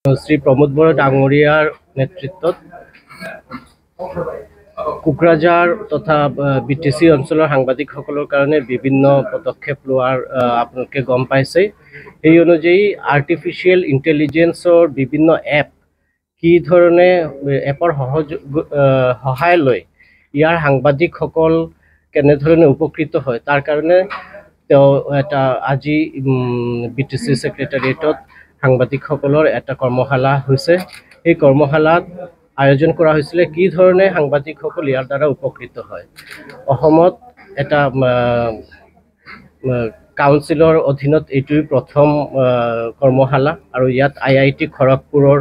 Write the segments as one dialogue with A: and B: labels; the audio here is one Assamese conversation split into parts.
A: শ্ৰী প্ৰমোদ বড়ো ডাঙৰীয়াৰ নেতৃত্বত কোকৰাঝাৰ তথা বিটিচি অঞ্চলৰ সাংবাদিকসকলৰ কাৰণে বিভিন্ন পদক্ষেপ লোৱাৰ আপোনালোকে গম পাইছে। এই অনুযায়ী আৰ্টিফিচিয়েল ইণ্টেলিজেন্সৰ বিভিন্ন এপ কি ধৰণে এপৰ সহায় লৈ ইয়াৰ সাংবাদিকসকল কেনেধৰণে উপকৃত হয় তাৰ কাৰণে তেওঁ এটা আজি বিটিচি ছেক্ৰেটাৰিয়েটত সাংবাদিকসকলৰ এটা কৰ্মশালা হৈছে। এই কৰ্মশালাত আয়োজন কৰা হৈছিলে কি ধৰণে সাংবাদিকসকল ইয়াৰ দ্বাৰা উপকৃত হয়। অসমত এটা কাউন্সিলৰ অধীনত এইটোৱেই প্ৰথম কৰ্মশালা আৰু ইয়াত IIT খড়গপুৰৰ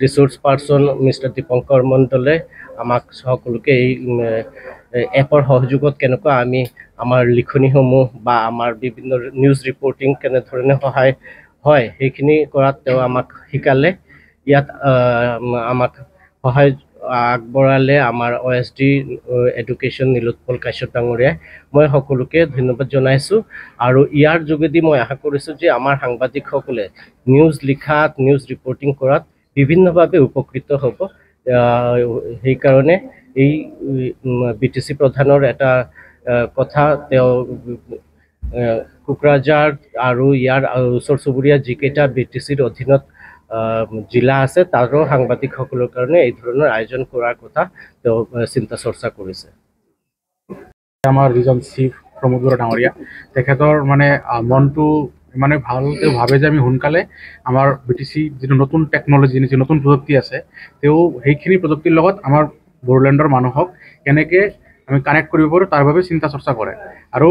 A: resource person mister Dipankar মণ্ডলে আমাক সকলোকে এই এপৰ সহযোগত কেনেকুৱা আমি আমাৰ লিখনিসমূহ বা আমাৰ বিভিন্ন নিউজ ৰিপৰ্টিং কেনেধৰণে সহায় হয় সেইখিনি কৰাত তেওঁ আমাক শিকালে। ইয়াত আমাক সহায় আগবঢ়ালে আমাৰ OSD এডুকেশ্যন নীলোৎপল কাশ্যপ ডাঙৰীয়াই। মই সকলোকে ধন্যবাদ জনাইছোঁ আৰু ইয়াৰ যোগেদি মই আশা কৰিছোঁ যে আমাৰ সাংবাদিকসকলে নিউজ লিখাত নিউজ ৰিপৰ্টিং কৰাত বিভিন্নভাৱে উপকৃত হ'ব। সেইকাৰণে এই BTC প্ৰধানৰ এটা কথা তেওঁ কোকৰাঝাৰ আৰু ইয়াৰ ওচৰ চুবুৰীয়া যিকেইটা BTCৰ অধীনত জিলা আছে তাৰো সাংবাদিকসকলৰ কাৰণে এই ধৰণৰ আয়োজন কৰাৰ কথা তেওঁ চিন্তা চৰ্চা কৰিছে।
B: আমাৰ যিজন চিফ প্ৰমোদ বড়ো ডাঙৰীয়া তেখেতৰ মানে মনটো মানে ভাল, তেওঁ ভাবে যে আমি সোনকালে আমাৰ BTC যিটো নতুন টেকন'লজি যি নতুন প্ৰযুক্তি আছে তেওঁ সেইখিনি প্ৰযুক্তিৰ লগত আমাৰ বড়োলেণ্ডৰ মানুহক কেনেকৈ আমি কানেক্ট কৰিব পাৰোঁ তাৰ বাবে চিন্তা চৰ্চা কৰে। আৰু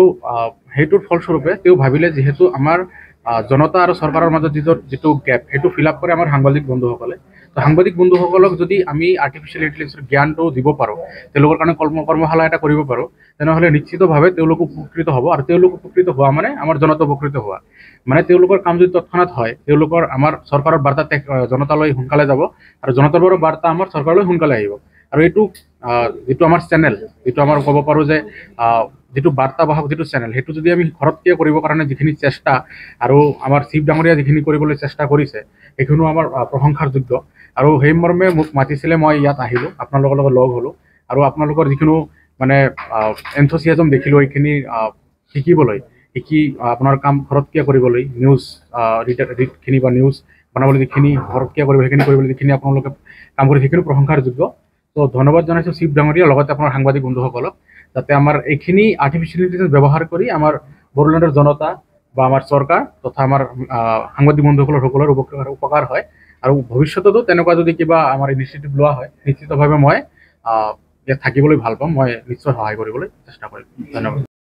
B: সেইটোৰ ফলস্বৰূপে তেওঁ ভাবিলে যিহেতু আমাৰ জনতা আৰু চৰকাৰৰ মাজত যিটো গেপ সেইটো ফিল আপ কৰে আমাৰ সাংবাদিক বন্ধুসকলে। তো সাংবাদিক বন্ধুসকলক যদি আমি আৰ্টিফিচিয়েল ইণ্টেলিজেন্সৰ জ্ঞানটো দিব পাৰোঁ, তেওঁলোকৰ কাৰণে কৰ্মশালা এটা কৰিব পাৰোঁ, তেনেহ'লে নিশ্চিতভাৱে তেওঁলোক উপকৃত হ'ব। আৰু তেওঁলোক উপকৃত হোৱা মানে আমাৰ জনতা উপকৃত হোৱা, মানে তেওঁলোকৰ কাম যদি তৎক্ষণাৎ হয় তেওঁলোকৰ আমাৰ চৰকাৰৰ বাৰ্তা জনতালৈ সোনকালে যাব আৰু জনতাৰ পৰা বাৰ্তা আমাৰ চৰকাৰলৈ সোনকালে আহিব। আৰু এইটো যিটো আমাৰ চেনেল, যিটো আমাৰ ক'ব পাৰোঁ যে যিটো বাৰ্তাবাহক যিটো চেনেল, সেইটো যদি আমি ঘৰতকৈ কৰিবৰ কাৰণে যিখিনি চেষ্টা আৰু আমাৰ চিফ ডাঙৰীয়া যিখিনি কৰিবলৈ চেষ্টা কৰিছে সেইখিনিও আমাৰ প্ৰশংসাৰ যোগ্য। আৰু সেই মৰ্মে মোক মাতিছিলে, মই ইয়াত আহিলোঁ, আপোনালোকৰ লগত লগ হ'লোঁ আৰু আপোনালোকৰ যিখিনি মানে এনথুচিয়াজম দেখিলোঁ এইখিনি শিকি আপোনাৰ কাম ঘৰতকৈ কৰিবলৈ নিউজ ৰিডখিনি বা নিউজ বনাবলৈ যিখিনি ঘৰতকৈ কৰিব সেইখিনি কৰিবলৈ যিখিনি আপোনালোকে কাম কৰি সেইখিনি প্ৰশংসাৰ যোগ্য। তো ধন্যবাদ জনাইছোঁ চিফ ডাঙৰীয়া লগতে আপোনাৰ সাংবাদিক বন্ধুসকলক, যাতে আমাৰ এইখিনি আৰ্টিফিচিয়েল ইণ্টেলিজেন্স ব্যৱহাৰ কৰি আমাৰ বড়োলেণ্ডৰ জনতা বা আমাৰ চৰকাৰ তথা আমাৰ সাংবাদিক বন্ধুসকলৰ উপকাৰ হয়। আৰু ভৱিষ্যততো তেনেকুৱা যদি কিবা আমাৰ ইনিচিয়েটিভ লোৱা হয় নিশ্চিতভাৱে মই ইয়াত থাকিবলৈ ভাল পাম, মই নিশ্চয় সহায় কৰিবলৈ চেষ্টা কৰিম। ধন্যবাদ।